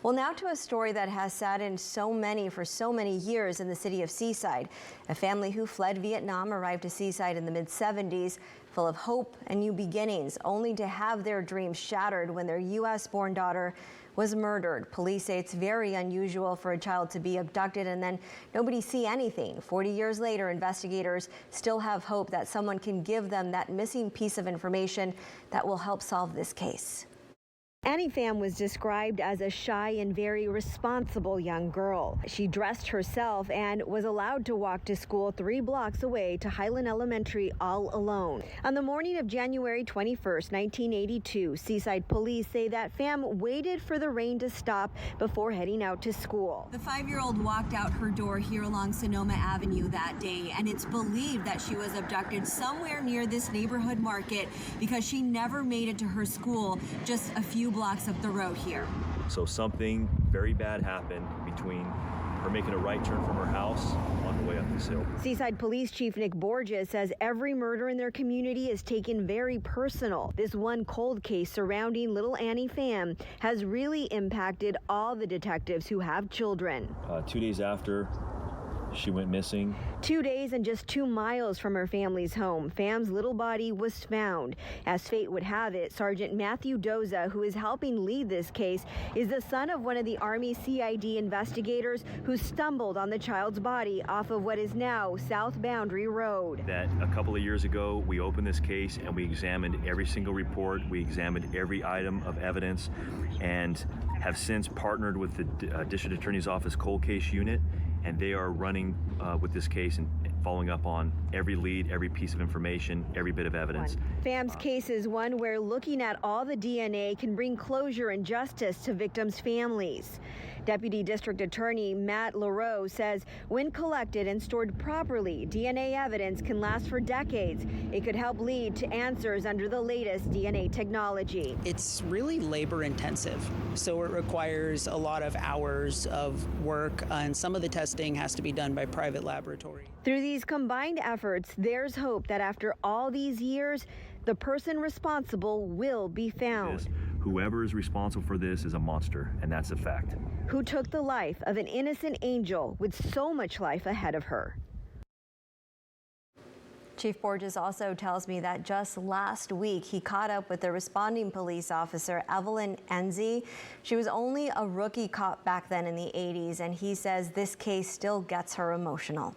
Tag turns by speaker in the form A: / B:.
A: Well, now to a story that has saddened so many for so many years in the city of Seaside. A family who fled Vietnam arrived to Seaside in the mid-70s, full of hope and new beginnings, only to have their dreams shattered when their U.S.-born daughter was murdered. Police say it's very unusual for a child to be abducted and then nobody see anything. 40 years later, investigators still have hope that someone can give them that missing piece of information that will help solve this case. Annie Pham was described as a shy and very responsible young girl. She dressed herself and was allowed to walk to school 3 blocks away to Highland Elementary all alone. On the morning of January 21st, 1982, Seaside police say that Pham waited for the rain to stop before heading out to school. The 5-year-old walked out her door here along Sonoma Avenue that day, and it's believed that she was abducted somewhere near this neighborhood market because she never made it to her school just a few blocks up the road here.
B: So something very bad happened between her making a right turn from her house on the way up this hill.
A: Seaside Police Chief Nick Borges says every murder in their community is taken very personal. This one cold case surrounding little Annie Pham has really impacted all the detectives who have children.
B: 2 days after she went missing.
A: 2 days and just 2 miles from her family's home, Pham's little body was found. As fate would have it, Sergeant Matthew Doza, who is helping lead this case, is the son of one of the Army CID investigators who stumbled on the child's body off of what is now South Boundary Road.
B: That a couple of years ago, we opened this case and we examined every single report. We examined every item of evidence and have since partnered with the District Attorney's Office Cold Case Unit, and they are running with this case and following up on every lead, every piece of information, every bit of evidence.
A: Pham's case is one where looking at all the DNA can bring closure and justice to victims' families. Deputy District Attorney Matt LaRoe says when collected and stored properly, DNA evidence can last for decades. It could help lead to answers under the latest DNA technology.
C: It's really labor intensive, so it requires a lot of hours of work, and some of the testing has to be done by private laboratory.
A: Through these combined efforts, there's hope that after all these years, the person responsible will be found.
B: Whoever is responsible for this is a monster, and that's a fact.
A: Who took the life of an innocent angel with so much life ahead of her. Chief Borges also tells me that just last week he caught up with the responding police officer, Evelyn Enzi. She was only a rookie cop back then in the 80s, and he says this case still gets her emotional.